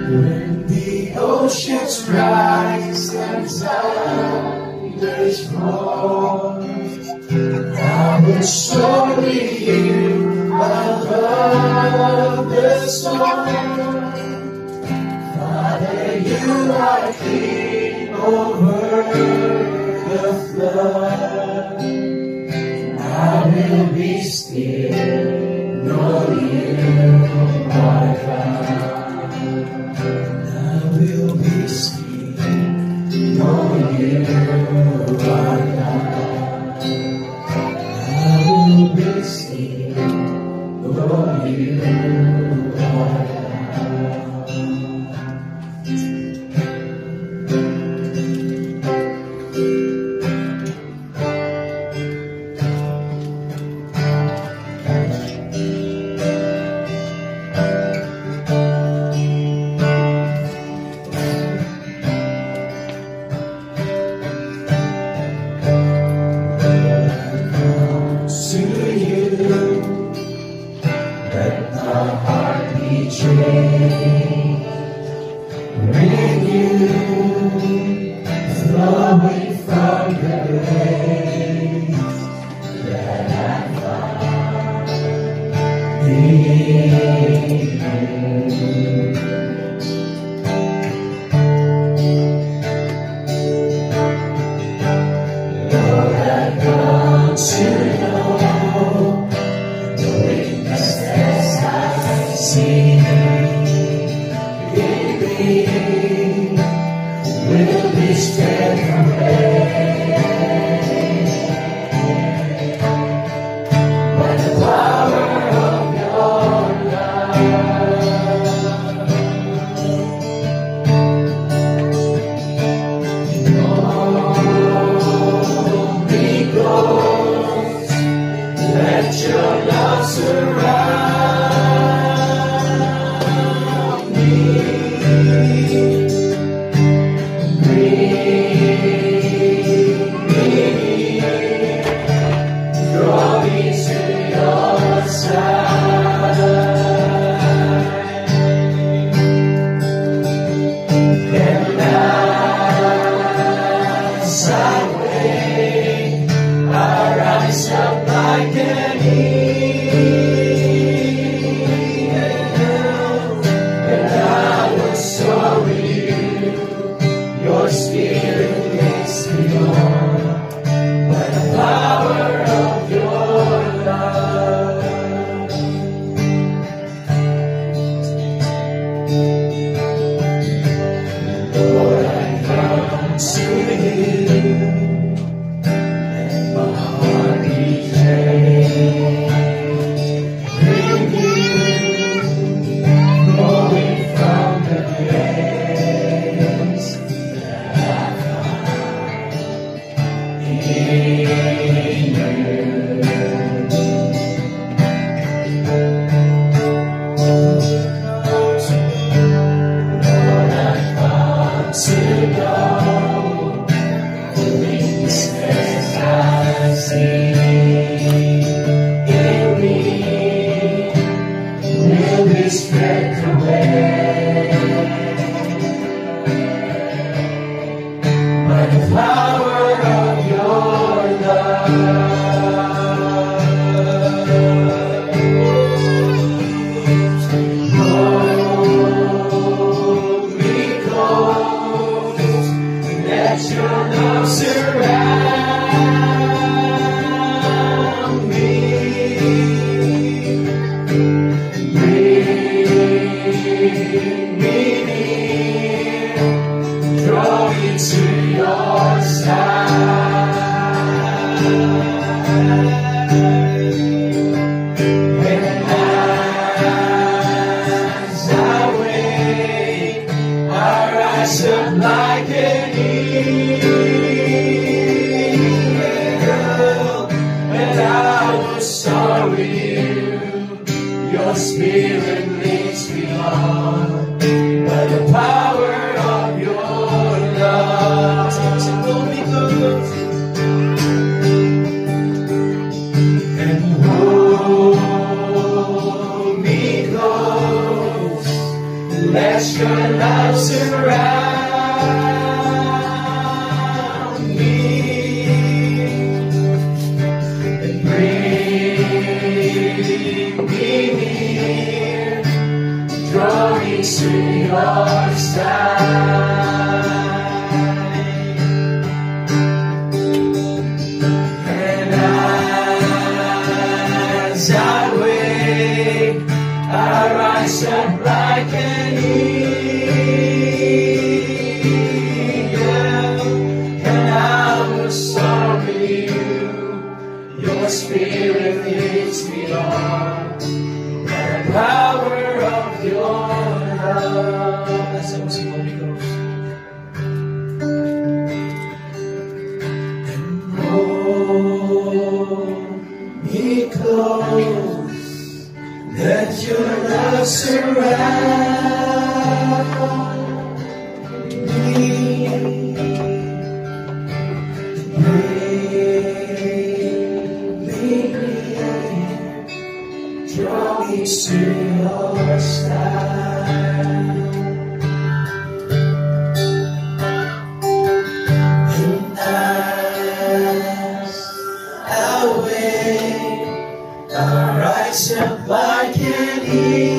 When the oceans rise and thunders roar, I will surely you above the storm. Father, you are king over the flood. I will be still, know you are God. I will be still, know you are God. I will be still, know you are God. Let my heart be changed. Bring you flowing from the grace that I found in you. Lord, I've come to know the weakness that I see in me will be strength from grace by the power of your love. Holy Ghost, let your love surround your spirit makes me on by the power of your love. Lord, I come to you, let my heart be changed. Bring you flowing from the grace to know the weakness I see in me will be stripped away by the power of your love. Let your love surround me. Bring me near, draw me to your side. And as I wait, I rise up like an eagle, and I will soar with you. Your spirit leads me on. Let your love surround me and bring me near, draw me to your side. And as I wait, I rise up like an eagle, and I will soar with you. Your spirit leads me on, by the power of your love. That's the music, Holy Ghost. And hold me close, let your love surround me. Bring me near, draw me to your side. And as I wait, I rise up like an eagle,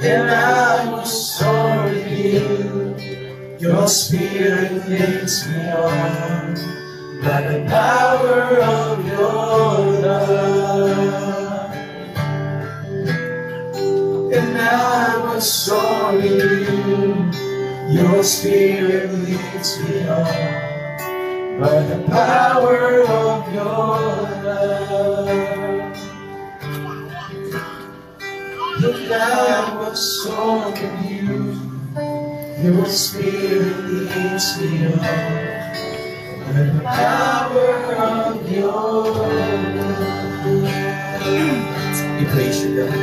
and I will soar with you. Your spirit leads me on, by the power of your love. And I will soar with you. Your spirit leads me on, by the power of your love. And I will soar with you. Your spirit leads me on, by the power of your love. We praise you, God.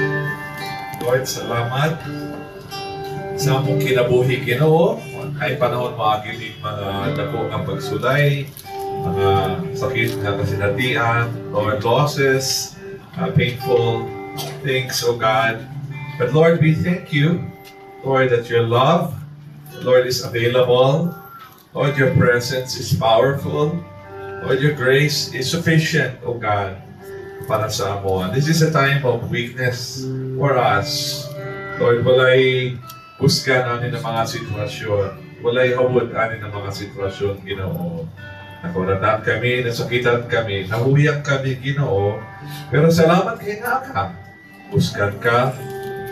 Lord, salamat sa among kinabuhi, Ginoo. Ay panahon maagilig mga dako nga pagsulay, mga sakit nga kasinatian, Lord, losses, painful things, O God. But Lord, we thank you, Lord, that your love, Lord, is available. Lord, your presence is powerful. Lord, your grace is sufficient, O God, para sa amon. This is a time of weakness for us. Lord, walay buskan anin ng mga sitwasyon. Walay hawod anin ng mga sitwasyon, Ginoo. Nakuratan kami, nasakitan kami, nahuyak kami, Ginoo. Pero salamat kay nga ka. Buskan ka,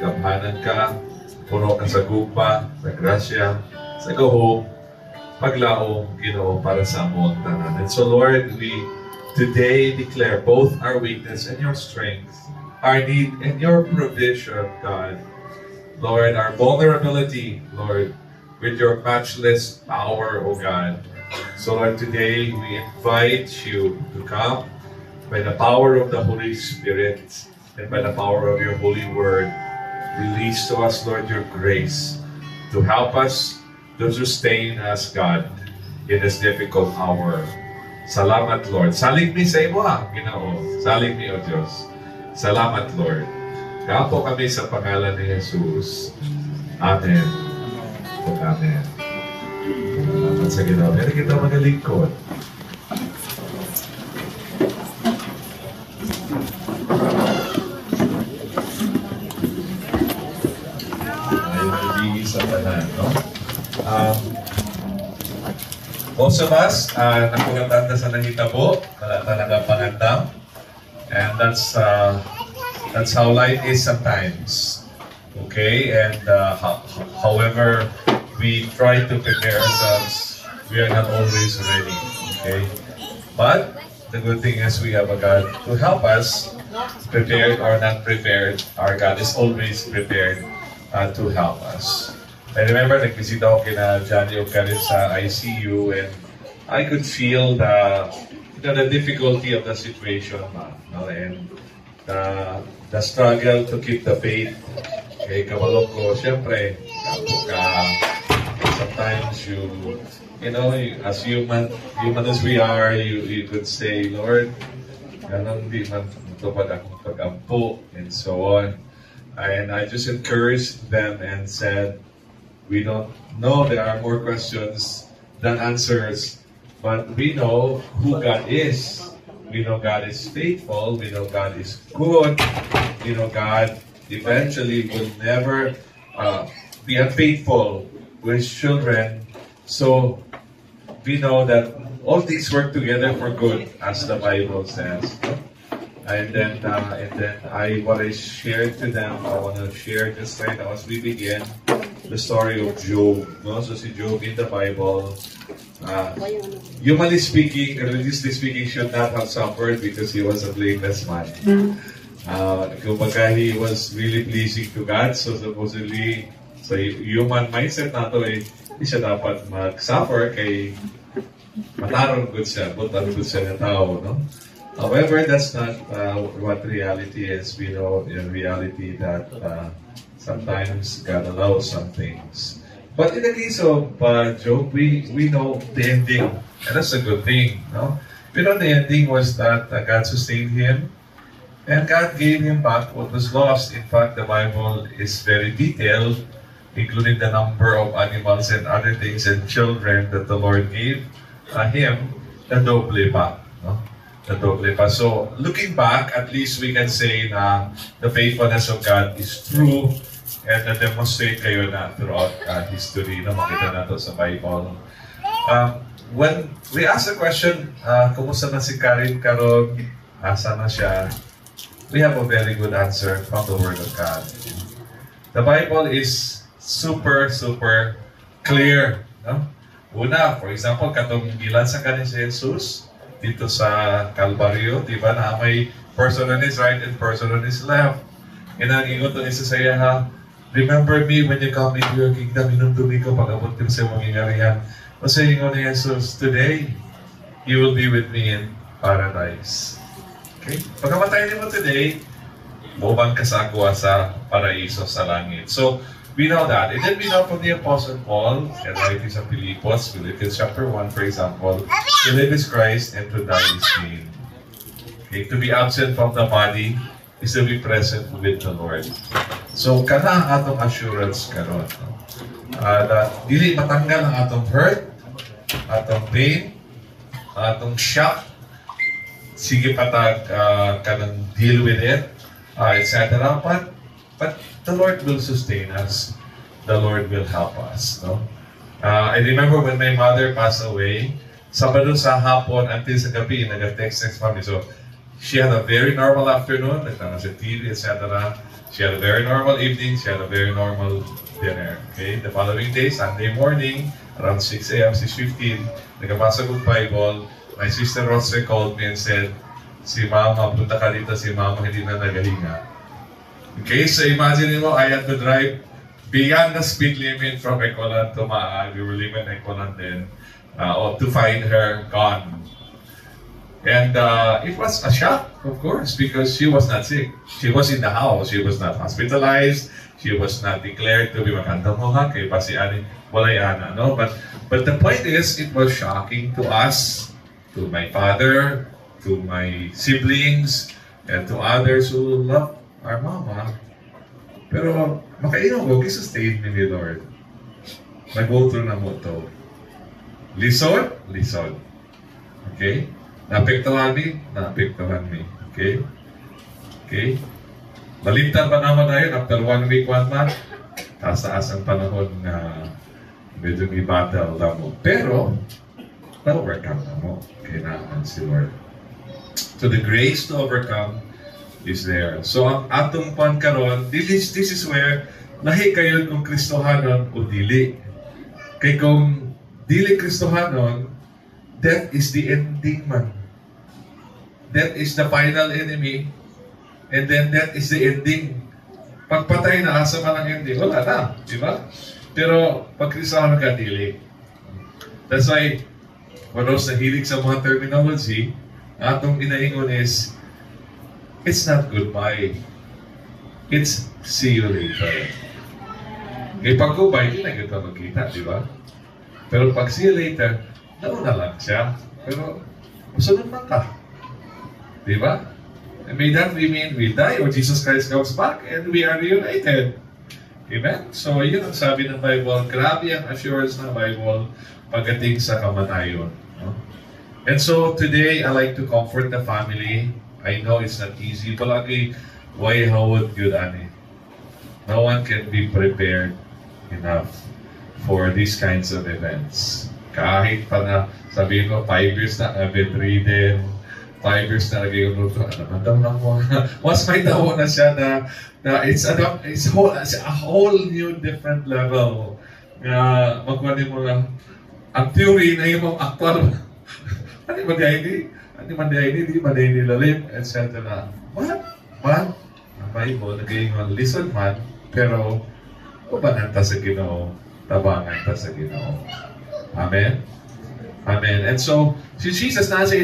gamhanan ka, puno ka sa gupa, sa grasya, sa gahom, paglaom, Ginoo, para sa among tanan. And so, Lord, we today declare both our weakness and your strength, our need and your provision, God. Lord, our vulnerability, Lord, with your matchless power, O God. So, Lord, today we invite you to come by the power of the Holy Spirit and by the power of your holy word. Release to us, Lord, your grace to help us, to sustain us, God, in this difficult hour. Salamat, Lord. Salig mi sa imo, Ginoo. Salig mi, O Diyos. Salamat, Lord. Kapo kami sa pangalan ni Jesus. Amen. Amen. Salamat sa Ginoo. Meron kita mga lingkod. Sa tanan, no? Most of us, nakulatan na sa nangitabo, wala talaga pangandam. And that's how life is sometimes. Okay? And however we try to prepare ourselves, we are not always ready. Okay? But the good thing is we have a God to help us, prepared or not prepared. Our God is always prepared to help us. I remember nag-visit ako kina Johnny Ocarin sa ICU, and I could feel the difficulty of the situation, and the struggle to keep the faith. Okay, kabalo ko, siyempre, sometimes you know, as human as we are, you could say, Lord, ganun di man tupad akong pag-ampo, and so on. And I just encouraged them and said, we don't know, there are more questions than answers, but we know who God is. We know God is faithful, we know God is good, we know God eventually will never be unfaithful with children. So we know that all things work together for good, as the Bible says. And then what I shared to them, I want to share just right now as we begin the story of Job. No? So si Job in the Bible, humanly speaking, religiously speaking, should not have suffered because he was a blameless man. Kumbaga, he was really pleasing to God. So supposedly, sa human mindset nato hindi siya dapat mag-suffer kay mataron good siya, butan good siya na tao, no? However, that's not what reality is. We know in reality that sometimes God allows some things. But in the case of Job, we know the ending, and that's a good thing. No? We know the ending was that God sustained him, and God gave him back what was lost. In fact, the Bible is very detailed, including the number of animals and other things and children that the Lord gave him, the doble pa. No? So, looking back, at least we can say na the faithfulness of God is true and na-demonstrate kayo na throughout history na makita nato sa Bible. When we ask the question, kumusta na si Karin karon? Asa na siya? We have a very good answer from the Word of God. The Bible is super clear. No? Una, for example, katong gilan sa kanin si Jesus, dito sa Calvario, di ba, na may person on his right and person on his left. And ang ingot ni sa saya ha, remember me when you come into your kingdom, inundumi ko pag-abot din sa mga ingarihan. Kasi ingot ni Jesus, today, you will be with me in paradise. Okay? Pagkamatay mo today, buban ka sa agwa sa paraiso sa langit. So, we know that. And then we know from the Apostle Paul, and writing sa Philippians chapter 1, for example, to live is Christ and to die is gain. Okay? To be absent from the body is to be present with the Lord. So, kana ang atong assurance karon. That dili matanggal ang atong hurt, atong pain, atong shock, sige patag kanang deal with it, etc. But the Lord will sustain us. The Lord will help us. No? I remember when my mother passed away, Sabado sa hapon until sa gabi, nag-text mami. So, she had a very normal afternoon, nagtana sa TV, etc. She had a very normal evening, she had a very normal dinner. Okay? The following day, Sunday morning, around 6 a.m., 6:15, nagabasa ko Bible. My sister Rosre called me and said, si Mama, punta ka dito, si Mama hindi na nagahinga. Okay, so imagine mo, I had to drive beyond the speed limit from Ecolan to Maa. We were living in Ecolan then, to find her gone. And it was a shock, of course, because she was not sick. She was in the house. She was not hospitalized. She was not declared to be magandang kay pasiani walayana, no? But the point is, it was shocking to us, to my father, to my siblings, and to others who love our mama. Pero makainom ko, kisustain ni Lord. Nag-go through na mo ito. Lisod? Lisod. Okay? Naapektuhan mi. Okay? Okay? Malintan pa naman tayo after 1 week, 1 month. Taas ang panahon na medyo may battle na mo. Pero, na-overcome na mo. Kailangan si Lord. So the grace to overcome is there. So ang atong pankaron, this is where lahi kayo kung Kristohanon o dili. Kay kung dili Kristohanon, death is the ending man. Death is the final enemy, and then death is the ending. Pagpatay na asa man ang ending, wala na, di ba? Pero pag Kristohanon ka, dili. That's why, for those na hilig sa mga terminology, atong inaingon is, it's not goodbye. It's see you later. Kaya pag goodbye, hindi na kita magkita, di ba? Pero pag see you later, nauna lang siya. Pero, masunod man ka. Di ba? And may that remain, we die, or Jesus Christ comes back, and we are reunited. Amen? So, yun ang sabi ng Bible. Grabe ang assurance ng Bible pagdating sa kamatayon. No? And so, today, I like to comfort the family. I know it's not easy. Palagi, why hawad yun, ani? No one can be prepared enough for these kinds of events. Kahit pa na, sabihin ko, 5 years na bedridden, 5 years na naging luto, ano daw na mo. Mas may tawo na siya na it's a whole new different level. Magwani mo lang, ang theory na yung mga actual, hindi man di lalim, etc. What? Ang Bible, naging listen man, pero ubanan ta sa Ginoo, tabangan ta sa Ginoo. Amen? Amen. And so, si Jesus nasa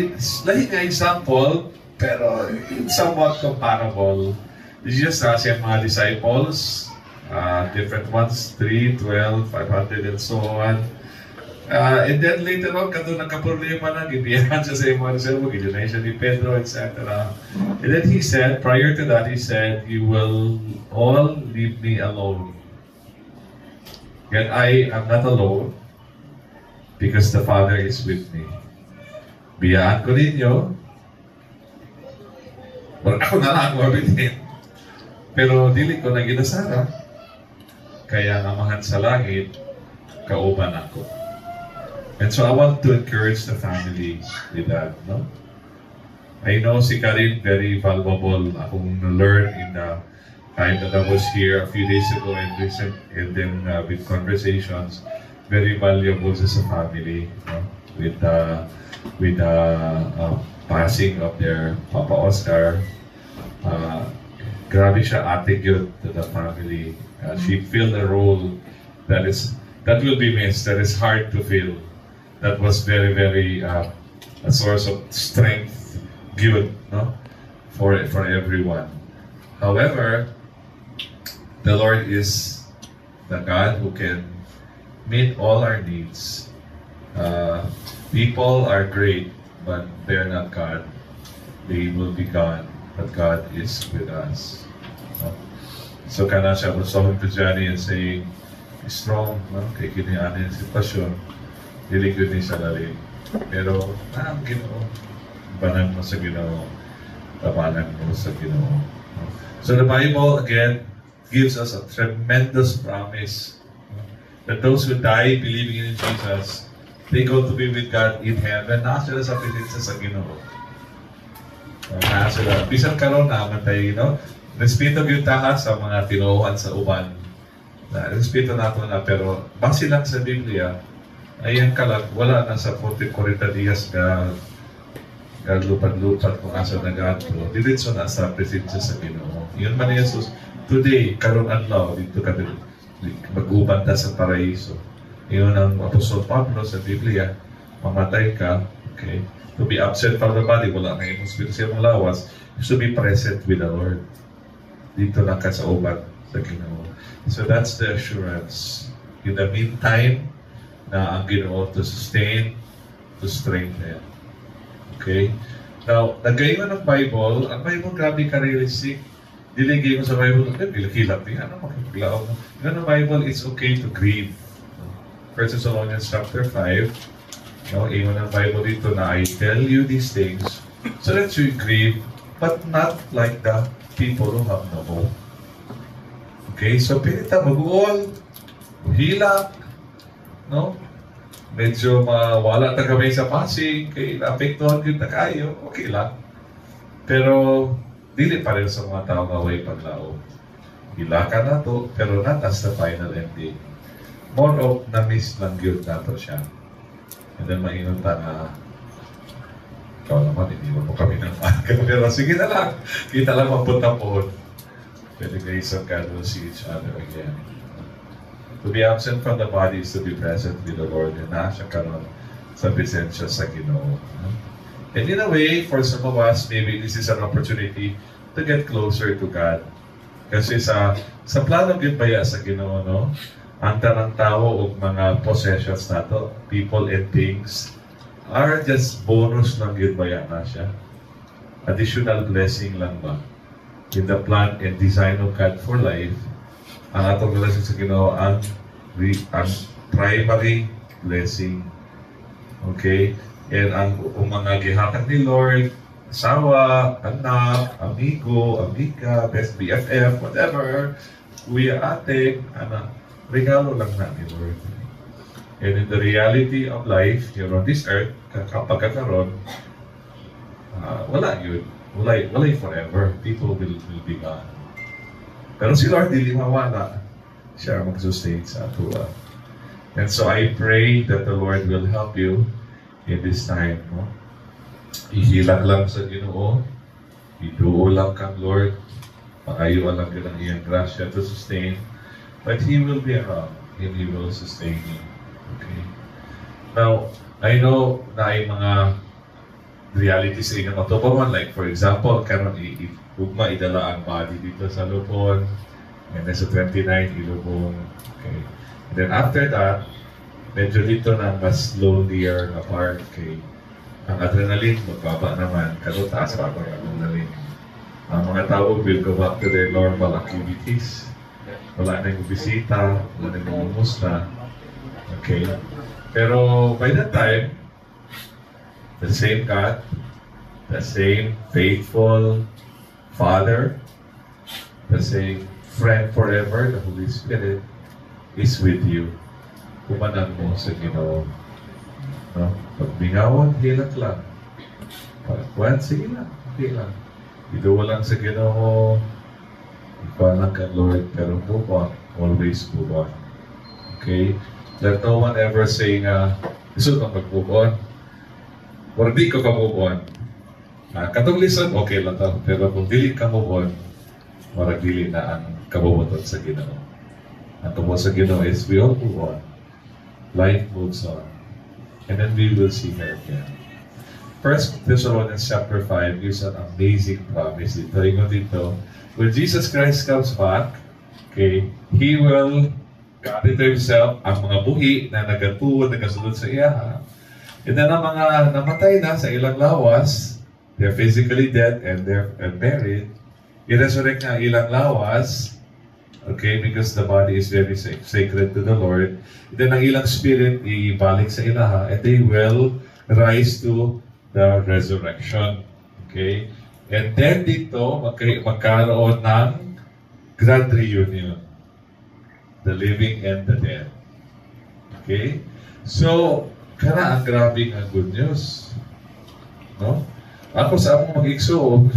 lahi nga example, pero somewhat comparable. Jesus nasa yung mga disciples, different ones, 3, 12, 500, and so on. And then later on, kato nagka-problema na, gibiyahan siya sa mga disciples, ginunay siya ni Pedro, etc. And then he said, prior to that, he said, you will all leave me alone. Yet I am not alone, because the Father is with me. Biyaan ko ninyo, wala ako na lang mabitin. Pero dili ko na ginasara, kaya namahan sa langit, kauban ako. And so I want to encourage the family with that, no? I know si Karin, very valuable akong na-learn in the time that I was here a few days ago and then with conversations, very valuable as a family, no? With the passing of their Papa Oscar. Grabe siya attitude to the family. She filled a role that will be missed, that is hard to fill. That was very, very a source of strength, good, no? For everyone. However, the Lord is the God who can meet all our needs. People are great, but they're not God. They will be gone, but God is with us. So kana siya, I was talking to Johnny and saying, strong, no? Kaya kinianin yung sitwasyon, dili good ni sa lalim. Pero, ang Ginoo, banan mo sa Ginoo, tabanan mo sa Ginoo. So the Bible, again, gives us a tremendous promise that those who die believing in Jesus, they go to be with God in heaven. Na sila sa presensya sa Ginoo. Na sila. Bisan karon naman tayo, you know? Respeto yung taha sa mga tinuuhan sa uban. Respeto nato na, pero base lang sa Biblia, ayan ka lang, wala na sa 40 días ka lupad-lupad kung asa nag-ato. Diretso na sa presensya sa Ginoo. Yun man ni Jesus, today, karon adlaw dito ka mag-uban ta sa paraiso. Yun ang Apostol Pablo sa Biblia, mamatay ka, okay? To be absent from the body, wala na yung spiritual lawas, is to be present with the Lord. Dito lang ka sa uban sa Ginoo. So that's the assurance. In the meantime, na ang Ginoo to sustain, to strengthen. Okay? Now, nagkayo ng Bible, ang Bible grabe ka-realistic. Diligay mo sa Bible, kilap niya, ano makikilao mo? Yung ang Bible, it's okay to grieve. 1 Thessalonians chapter 5, no, ingon ng Bible dito na I tell you these things so that you grieve, but not like the people who have no hope. Okay, so pinita, mag-uol, hilak, no? Medyo mawala ta kami sa passing, kaya naapektuhan yun na kayo, okay lang. Pero, dili pa rin sa mga tao nga way paglao. Hilaka na to, pero not as the final ending. More of na-miss lang yun na to siya. And then mainon ta na, ikaw naman, iniwan mo kami ng maaga. Pero sige na lang, kita lang mapunta po. But the grace of God will see each other again. To be absent from the body is to be present with the Lord. And nasa karon sa presensya sa Ginoo. And in a way, for some of us, maybe this is an opportunity to get closer to God. Kasi sa plano yun baya sa Ginoo, no? Ang tanang tao o mga possessions nato, people and things, are just bonus lang yun baya na siya. additional blessing lang ba in the plan and design of God for life. Ang atong relasyon sa Ginoo ang primary blessing. Okay? And ang mga gihatag ni Lord, asawa, anak, amigo, amiga, best BFF, whatever, kuya, ate, anak, regalo lang na ni Lord. And in the reality of life, here on this earth, kapag kakaroon, wala yun. Wala forever. People will be gone. Pero si Lord, di mawala. Siya mag-sustain sa atua. And so I pray that the Lord will help you in this time. No? Ihilak lang sa Ginoo. Iduo lang kang Lord. Pakayo lang ka ng iyang grasya to sustain. But He will be around and He will sustain you. Okay? Now, I know na ay mga realities sa inyong matupaman. Like, for example, karon ugma idala ang body dito sa Lupon. And then sa 29, ilubong. Okay? And then after that, medyo dito na mas lonelier na part. Okay? Ang adrenaline, magbaba naman. Pero taas pa ang adrenaline. Ang mga tao will go back to their normal activities. Wala na yung bisita, wala na yung mumusta. Okay? Pero by that time, the same God, the same faithful Father, the same friend forever, the Holy Spirit, is with you. Kumanan mo sa Ginoo. No? Pagbingawan, hilak lang. Pagkuhan, sige lang. Okay lang. Iduwa lang sa Ginoo. Ikaw lang ka, Lord, pero move on. Always move on. Okay? Let no one ever say nga, gusto kang mag-move on. Or di ko ka-move on. Katong listen, okay lang to. Pero kung dili ka move on, marag dili na ang kabubuton sa Ginoo. Ang kabubuton sa Ginoo is we all move on. Life moves on. And then we will see her again. 1 Thessalonians chapter 5 gives an amazing promise. Dito, when Jesus Christ comes back, okay, He will gather to Himself ang mga buhi na nagatuon, nagasulod sa iya. And then ang mga namatay na sa ilang lawas, they're physically dead and they're buried, i-resurrect na ilang lawas, okay, because the body is very sacred to the Lord. And then ang ilang spirit, ibalik sa ilaha, and they will rise to the resurrection. Okay? And then dito, magkaroon ng grand reunion. The living and the dead. Okay? So, kana ang grabing ang good news. No? Ako sa akong mag-igso,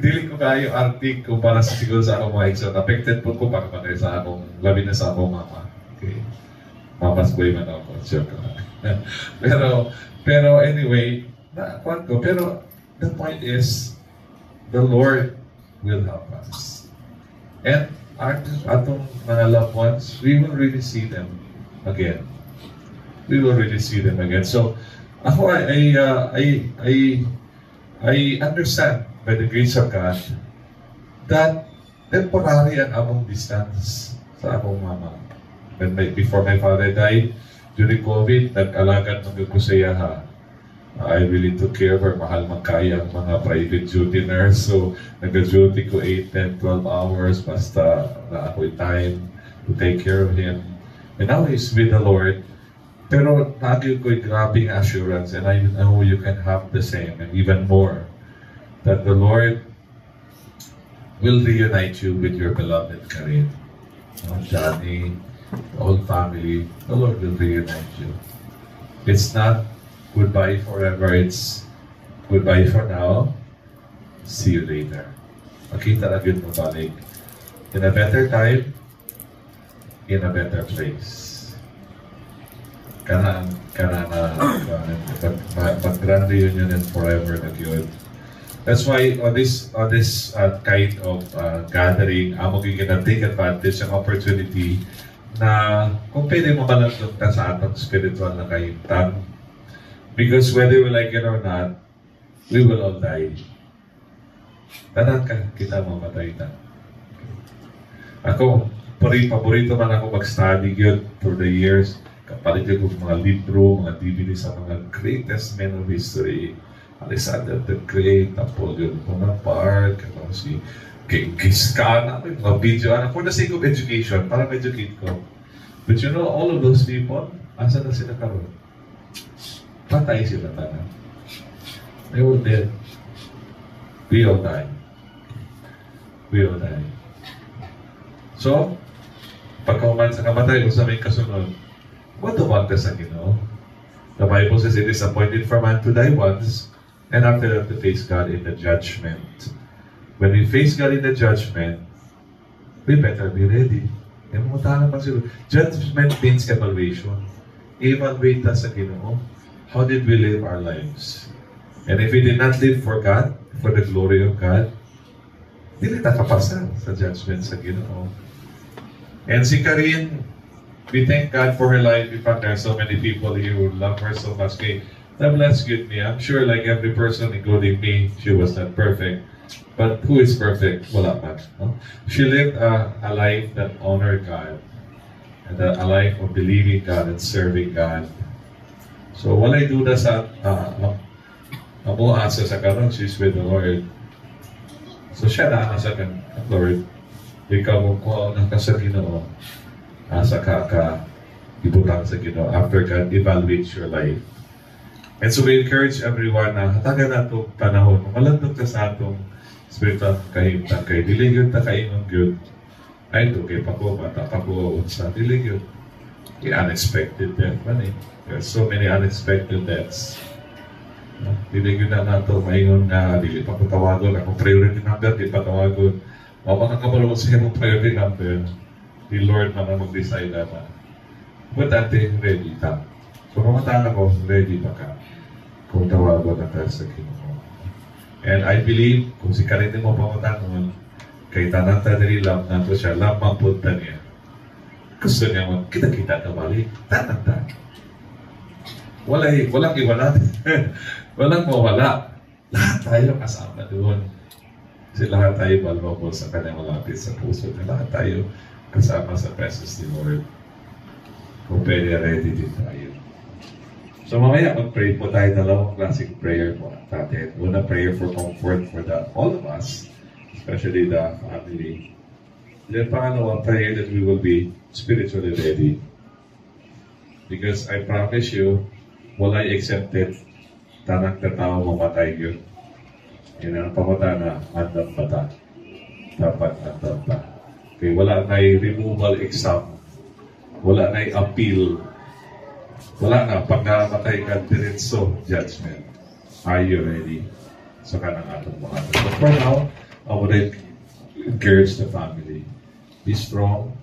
dili ko kayo artig kung para sa siguro sa akong mga igso. Affected po ko para patay sa akong, labi na sa akong mama. Okay? Mamas boy man ako. Joke lang. pero anyway, nakuan ko. Pero the point is, the Lord will help us. And atong mga loved ones, we will really see them again. We will really see them again. So, ako I understand by the grace of God that temporary ang among distance sa among mama. Before my father died, during COVID, nag-alagan ng ko sa iyaha. I really took care of her. Mahal magkaya ang mga private duty nurse. So, nag-duty ko 8, 10, 12 hours basta na ako'y time to take care of him. And now he's with the Lord. Pero naging ko'y grabing assurance, and I know you can have the same and even more, that the Lord will reunite you with your beloved Karin. Johnny, the whole family, the Lord will reunite you. It's not goodbye forever, it's goodbye for now. See you later. Makita na good mo balik. In a better time, in a better place. Kana na mag-grand reunion and forever na yun. That's why on this kind of gathering, amo gina take advantage ng opportunity na kung pwede mo malantok ta sa atong spiritual na kahimtang. Because whether we like it or not, we will all die. Tanan ka, kita mamatay na. Ako, paborito man ako mag-study yun for the years. Kapalit ko mga libro, mga DVD sa mga greatest men of history. Alexander the Great, Napoleon Bonaparte, si Genghis Khan, mga video, for the sake of education, para ma-educate ko. But you know, all of those people, asa na sila karon? Patay sila tanan. They were dead. We all die. We all die. So, pagkauman sa kamatay, kung sa may kasunod, what about the sa Ginoo? The Bible says it is appointed for man to die once, and after that to face God in the judgment. When we face God in the judgment, we better be ready. Judgment means evaluation. Evaluate us sa Ginoo. How did we live our lives? And if we did not live for God, for the glory of God, hindi nakapasa sa judgment sa Ginoo. And si Karin, we thank God for her life. In fact, there are so many people here who love her so much. Okay, that bless me. I'm sure like every person, including me, she was not perfect. But who is perfect? Wala man. No? She lived a life that honored God. And a life of believing God and serving God. So what I do na sa amo asa sa karon, she's with the Lord. So siya na sa kan, Lord, ikaw mo ko na sa Ginoo. Asa ka ibutang sa Ginoo after God evaluates your life. And so we encourage everyone na hatagan na itong panahon, malandog ka sa atong spiritual kahimtang kay diligod ta kaingon gyud. Ay to kay pako bata pako sa diligod. The unexpected death man eh. There are so many unexpected deaths. Diligod na nato maingon nga dili pa ko tawagon akong priority number di pa tawagon. Wa pa nakabalo sa imong priority number. The Lord man ang mag-decide na. But ate, ready ka. So pamataan ako, ready pa ka. Kung tawagon na ka sa Ginoo. And I believe, kung si Karin mo pamataan kay tanan ta diri lam nato siya, lamang punta niya. Gusto niya mo, kita-kita ka balik. Tanan ta. Walang iwala. Walang mawala. Lahat tayo kasama doon. Kasi lahat tayo balbabol sa kanyang malapit sa puso. Lahat tayo kasama sa presence ni Lord. Kung pwede, ready din tayo. So mamaya mag-pray po tayo, dalawang classic prayer po natin. Una, prayer for comfort for all of us, especially the family. Then pangalawa, prayer that we will be spiritually ready. Because I promise you, wala accepted tanang katao mamatay yun. Yan ang pamata na andang bata. Dapat andang bata. Okay, wala na removal exam. Wala na appeal. Wala na. Pag namatay ka, diretso judgment. Are you ready? So kanang atong mga. But for now, I would encourage the family. Be strong.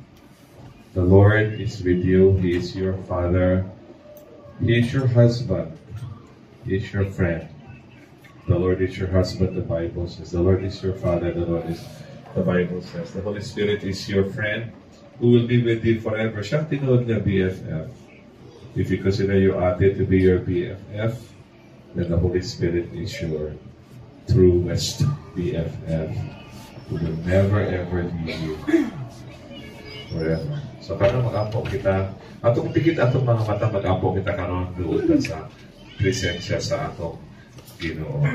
The Lord is with you. He is your Father. He is your husband. He is your friend. The Lord is your husband, the Bible says. The Lord is your Father, the Bible says. The Holy Spirit is your friend who will be with you forever. Siya tinood na BFF. If you consider your ate to be your BFF, then the Holy Spirit is your truest BFF who will never ever leave you forever. So karon mag-apo kita, atong pikit atong mga mata mag-apo kita karon doon sa presensya sa atong Ginoo.